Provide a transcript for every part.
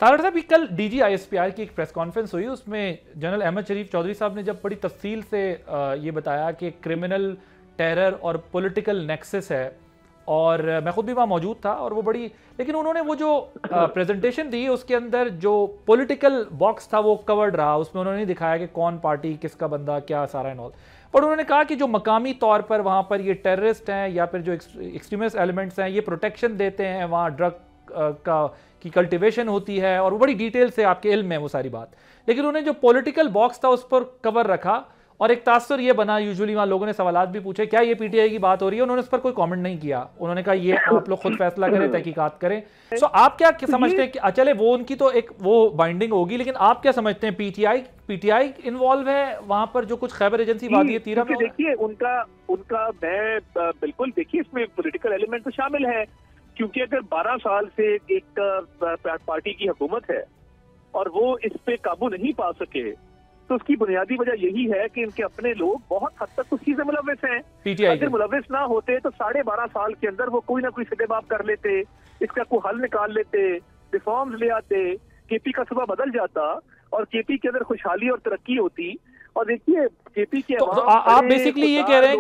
तारड़ साहब, कल DGISPR की एक प्रेस कॉन्फ्रेंस हुई, उसमें जनरल अहमद शरीफ चौधरी साहब ने जब बड़ी तफसील से ये बताया कि क्रिमिनल टेरर और पॉलिटिकल नेक्सस है, और मैं खुद भी वहाँ मौजूद था, और वो बड़ी, लेकिन उन्होंने वो जो प्रेजेंटेशन दी उसके अंदर जो पॉलिटिकल बॉक्स था वो कवर्ड रहा, उसमें उन्होंने नहीं दिखाया कि कौन पार्टी किसका बंदा क्या सारा एंड ऑल, पर उन्होंने कहा कि जो मकामी तौर पर वहाँ पर ये टेररिस्ट हैं या फिर जो एक्सट्रीमिस्ट एलिमेंट्स हैं ये प्रोटेक्शन देते हैं, वहाँ ड्रग की कल्टिवेशन होती है, और वो बड़ी डिटेल से आपके इल्म में वो सारी बात, लेकिन उन्होंने जो पॉलिटिकल बॉक्स था उस पर कवर रखा, और एक तासुर ये बना, यूजुअली वहाँ लोगों ने सवालात भी पूछे क्या ये PTI की बात हो रही है, उन्होंने उस पर कोई कमेंट नहीं किया, उन्होंने कहा ये आप लोग खुद फैसला करें, तहकीकात करें। सो आप क्या समझते हैं कि चले वो उनकी तो एक वो बाइंडिंग होगी, लेकिन आप क्या समझते हैं PTI इन्वॉल्व है वहां पर, जो कुछ खैबर एजेंसी वादी तीरा में? देखिए उनका मैं बिल्कुल, देखिए इसमें पॉलिटिकल एलिमेंट तो शामिल है, क्योंकि अगर 12 साल से एक पार्टी की हुकूमत है और वो इस पे काबू नहीं पा सके, तो उसकी बुनियादी वजह यही है कि इनके अपने लोग बहुत हद तक उस चीज में मुलविस हैं। अगर मुलविस ना होते तो 12.5 साल के अंदर वो कोई ना कोई सदेबाब कर लेते, इसका कोई हल निकाल लेते, रिफॉर्म्स ले आते, KP का सुबह बदल जाता और KP के अंदर खुशहाली और तरक्की होती। और देखिए KP के तो आप बेसिकली ये कह रहे हैं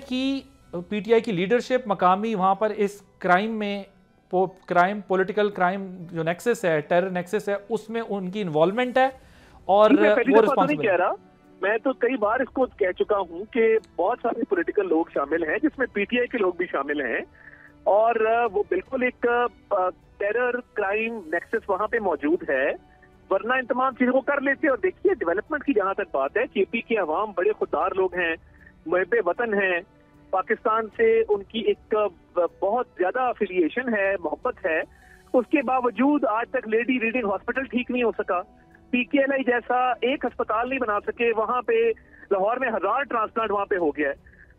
कि PTI की लीडरशिप मकामी वहां पर इस पॉलिटिकल क्राइम जो नेक्सस है, टेरर नेक्सस है, उसमें उनकी इन्वॉल्वमेंट है, और वो रिस्पांसिबल नहीं कह रहा, मैं तो कई बार इसको कह चुका हूं कि बहुत सारे पॉलिटिकल लोग शामिल हैं, जिसमें PTI के लोग भी शामिल हैं, और वो बिल्कुल एक टेरर क्राइम नेक्सस वहां पे मौजूद है, वरना इन तमाम चीजों को कर लेते। और देखिए डेवलपमेंट की जहां तक बात है, KP के अवाम बड़े खुददार लोग हैं, मुहिब्बे वतन हैं, पाकिस्तान से उनकी एक बहुत ज्यादा अफिलिएशन है, मोहब्बत है, उसके बावजूद आज तक लेडी रीडिंग हॉस्पिटल ठीक नहीं हो सका, PKLI जैसा एक अस्पताल नहीं बना सके, वहां पे लाहौर में 1000 ट्रांसप्लांट वहां पे हो गया है।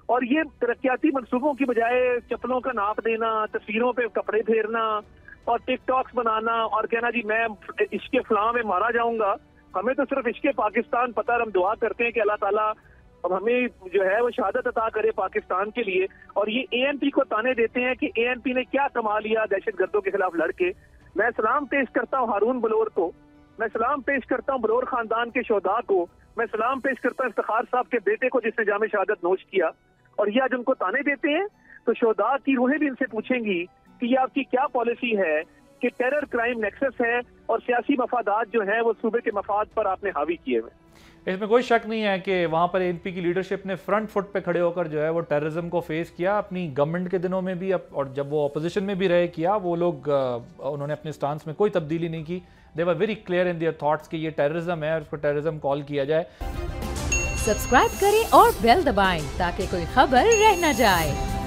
और ये तरक्याती मंसूबों की बजाय चप्पलों का नाप देना, तस्वीरों पे कपड़े फेरना और टिकटॉक्स बनाना और कहना जी मैं इश्क़े फलां में मारा जाऊंगा। हमें तो सिर्फ इश्क़े पाकिस्तान पता है, हम दुआ करते हैं कि अल्लाह ताला अब हमें जो है वो शहादत अता करे पाकिस्तान के लिए। और ये ANP को ताने देते हैं कि ANP ने क्या कमा लिया दहशतगर्दों के खिलाफ लड़के। मैं सलाम पेश करता हूँ हारून बलोर को, मैं सलाम पेश करता हूँ बलोर खानदान के शोधा को, मैं सलाम पेश करता हूँ इफ्तिखार साहब के बेटे को जिसने जामे शहादत नोश किया। और ये आज उनको ताने देते हैं, तो शोधा की रूहें भी इनसे पूछेंगी कि ये आपकी क्या पॉलिसी है कि टेरर क्राइम नेक्सस है और सियासी मफादात जो है वो सूबे के मफाद पर आपने हावी किए हुए। इसमें कोई शक नहीं है कि वहाँ पर ANP की लीडरशिप ने फ्रंट फुट पे खड़े होकर जो है वो टेररिज्म को फेस किया, अपनी गवर्नमेंट के दिनों में भी और जब वो अपोजिशन में भी रहे किया। वो लोग उन्होंने अपने स्टांस में कोई तब्दीली नहीं की, they were very clear in their thoughts कि ये टेररिज्म है और उसको टेररिज्म कॉल किया जाए। सब्सक्राइब करें और बेल दबाएं ताकि कोई खबर रह न जाए।